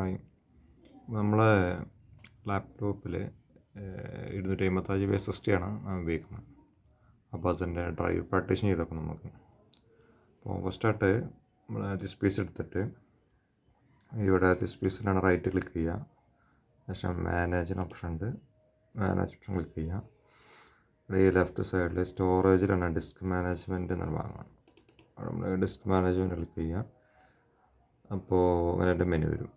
ആയി നമ്മളെ ലാപ്ടോപ്പിൽ 255 SSD ആണ് ഞാൻ ഉപയോഗിക്കുന്നത്. അപ്പോൾ അതിൻ്റെ ഡ്രൈവ് പാർട്ടീഷൻ ചെയ്തൊക്കെ നമുക്ക്. അപ്പോൾ ഫസ്റ്റായിട്ട് നമ്മൾ ദിസ് പീസ് എടുത്തിട്ട് ഇവിടെ ദിസ് പീസിലാണ് റൈറ്റ് ക്ലിക്ക് ചെയ്യുക. ശേഷം മാനേജിന് ഓപ്ഷൻ ഉണ്ട്, മാനേജ് ഓപ്ഷൻ ക്ലിക്ക് ചെയ്യുക. ഇവിടെ ഈ ലെഫ്റ്റ് സൈഡിൽ സ്റ്റോറേജിലാണ് ഡിസ്ക് മാനേജ്മെൻറ്റ് എന്ന ഭാഗമാണ്. അവിടെ നമ്മൾ ഡിസ്ക് മാനേജ്മെൻറ്റ് ക്ലിക്ക് ചെയ്യുക. അപ്പോൾ അങ്ങനെ ഒരു മെനു വരും.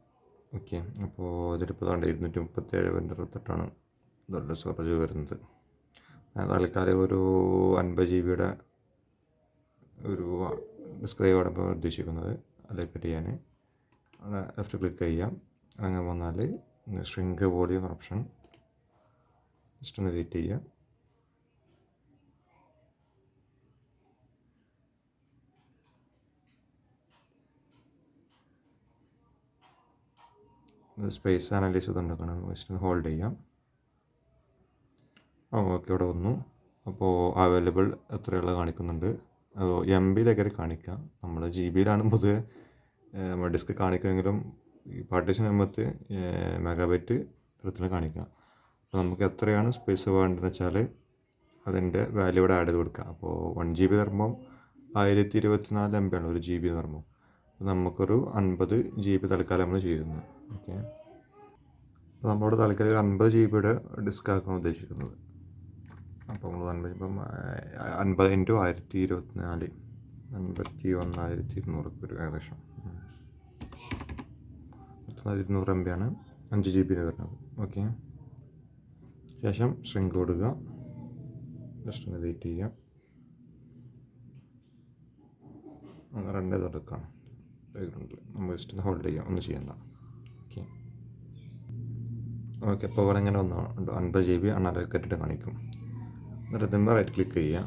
ഓക്കെ, അപ്പോൾ ഇതിലിപ്പോൾ 237 ഇതുണ്ട് സ്റ്റോറേജ് വരുന്നത്. തൽക്കാലം ഒരു 50 GB ഒരു ഡിസ്ക് ഡ്രൈവാണ് ഇപ്പോൾ ഉദ്ദേശിക്കുന്നത്. അതിലേക്ക് ചെയ്യാൻ അവിടെ ലെഫ്റ്റ് ക്ലിക്ക് ചെയ്യാം. അങ്ങനെ വന്നാൽ ഷ്രിങ്ക് വോളിയം ഓപ്ഷൻ ജസ്റ്റ് ഒന്ന് വെയിറ്റ് ചെയ്യുക. സ്പേസ് അനലൈസ് ചെയ്തുകൊണ്ടിരിക്കണം. ജസ്റ്റ് ഹോൾഡ് ചെയ്യാം. ഓക്കെ, ഇവിടെ വന്നു. അപ്പോൾ അവൈലബിൾ എത്രയുള്ള കാണിക്കുന്നുണ്ട്. MB കാണിക്കുക. നമ്മൾ GB പൊതുവെ നമ്മൾ ഡിസ്ക് കാണിക്കുമെങ്കിലും ഈ പാർട്ടീഷൻ ആകുമ്പോഴത്തെ മെഗാബൈറ്റ് തരത്തിൽ കാണിക്കുക. അപ്പോൾ നമുക്ക് എത്രയാണ് സ്പേസ് വേണ്ടതെന്ന് വെച്ചാൽ അതിൻ്റെ വാല്യൂ ഇവിടെ ആഡ് ചെയ്ത് കൊടുക്കുക. അപ്പോൾ 1 GB തരുമ്പം 1024 MB ആണ് 1 GB എന്ന് പറയുമ്പോൾ. അപ്പോൾ നമുക്കൊരു 50 GB തൽക്കാലം നമ്മൾ ചെയ്യുന്നത്. ഓക്കെ, അപ്പോൾ നമ്മളിവിടെ തൽക്കാലം 50 GB ഡിസ്ക് ആക്കാൻ ഉദ്ദേശിക്കുന്നത്. അപ്പോൾ നമ്മൾ 50 × 1024 51,200 വരും ഏകദേശം. 200 MB ആണ് 5 GB വരുന്നത്. ഓക്കെ, ശേഷം ഷ്രിങ്ക് കൊടുക്കുക. ജസ്റ്റ് ഒന്ന് വെയിറ്റ് ചെയ്യുക. അങ്ങനെ റൺ ചെയ്തെടുക്കണം. നമ്മൾ ജസ്റ്റ് ഒന്ന് ഹോൾഡ് ചെയ്യാം, ഒന്നും ചെയ്യണ്ട. ഓക്കെ ഓക്കെ അപ്പോൾ ഇവിടെ ഇങ്ങനെ വന്നു 50 GB അൺഅലോക്കേറ്റഡ് കാണിക്കും. എന്നിട്ട് ഇതിന്മേൽ റൈറ്റ് ക്ലിക്ക് ചെയ്യുക.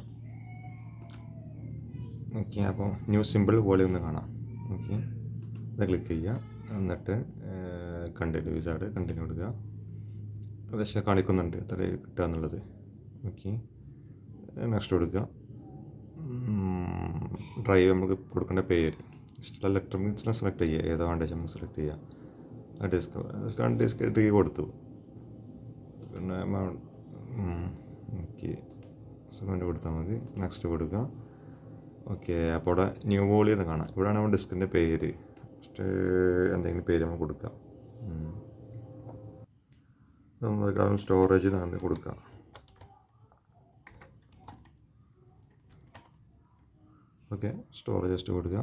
ഓക്കെ, അപ്പോൾ ന്യൂ സിമ്പിൾ വോളിയം ഒന്ന് കാണാം. ഓക്കെ, അത് ക്ലിക്ക് ചെയ്യുക. എന്നിട്ട് കണ്ടിന്യൂ വിസാർഡ് കണ്ടിന്യൂ കൊടുക്കുക. ഏകദേശം കാണിക്കുന്നുണ്ട് എത്ര കിട്ടുക എന്നുള്ളത്. ഓക്കെ, നെക്സ്റ്റ് കൊടുക്കുക. ഡ്രൈവ് നമുക്ക് കൊടുക്കേണ്ട പേര് ഇഷ്ടമുള്ള ഇലക്ട്രോണിക്സിനെ സെലക്ട് ചെയ്യുക. ഏതാ വേണ്ടത് നമുക്ക് സെലക്ട് ചെയ്യുക. ഡിസ്ക് ഡി കൊടുത്തു. പിന്നെ ഓക്കെ, സെഗ്മെൻറ്റ് കൊടുത്താൽ മതി. നെക്സ്റ്റ് കൊടുക്കുക. ഓക്കെ, അപ്പോൾ ഇവിടെ ന്യൂ വോളിയം എന്ന് കാണാം. ഇവിടെയാണ് നമ്മൾ ഡിസ്കിൻ്റെ പേര്. ഫസ്റ്റ് എന്തെങ്കിലും പേര് നമ്മൾ കൊടുക്കുക. നമ്മൾ സ്റ്റോറേജ് കൊടുക്കുക. ഓക്കെ, സ്റ്റോറേജ് ജസ്റ്റ് കൊടുക്കുക.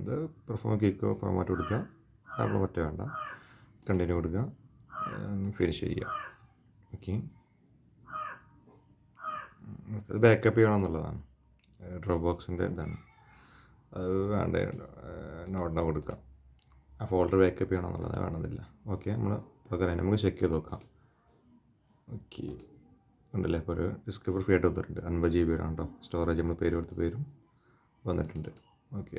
ഇത് പെർഫോം കേക്കോ ഫോർമാറ്റ് കൊടുക്കുക. നമ്മൾ മറ്റേ വേണ്ട. കണ്ടിന്യൂ കൊടുക്കുക. ഫിനിഷ് ചെയ്യുക. ഓക്കെ, അത് ബാക്കപ്പ് ചെയ്യണമെന്നുള്ളതാണ്. ഡ്രോപ്പ് ബോക്സിൻ്റെ ഇതാണ്. അത് വേണ്ട, നോട്ട് കൊടുക്കുക. ആ ഫോൾഡർ ബാക്കപ്പ് ചെയ്യണമെന്നുള്ളത് വേണമെന്നില്ല. ഓക്കെ, നമ്മൾ പകരം നമുക്ക് ചെക്ക് ചെയ്ത് നോക്കാം. ഓക്കെ, ഉണ്ടല്ലേ. അപ്പോൾ ഒരു ഡിസ്ക് ഫ്രീ ആയിട്ട് വന്നിട്ടുണ്ട്. 50 GB ആണ് കേട്ടോ സ്റ്റോറേജ്. നമ്മൾ പേര് കൊടുത്ത പേരും വന്നിട്ടുണ്ട്. ഓക്കെ.